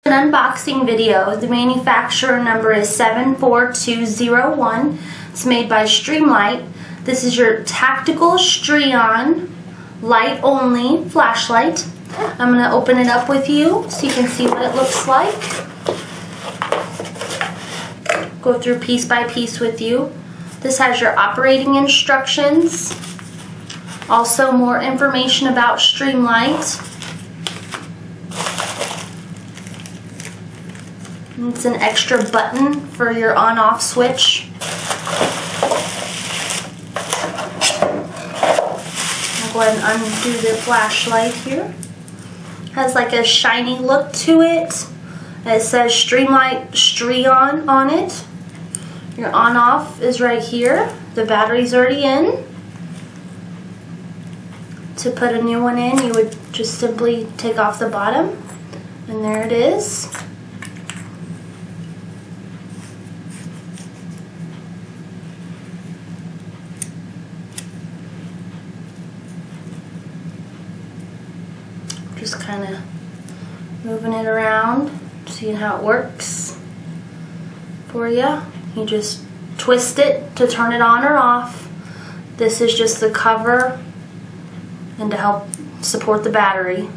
An unboxing video. The manufacturer number is 74201. It's made by Streamlight. This is your tactical Strion light only flashlight. I'm going to open it up with you so you can see what it looks like. Go through piece by piece with you. This has your operating instructions. Also more information about Streamlight. It's an extra button for your on-off switch. I'll go ahead and undo the flashlight here. Has like a shiny look to it. It says Streamlight Strion on it. Your on-off is right here. The battery's already in. To put a new one in, you would just simply take off the bottom, and there it is. Just kind of moving it around, seeing how it works for you. You just twist it to turn it on or off. This is just the cover and to help support the battery.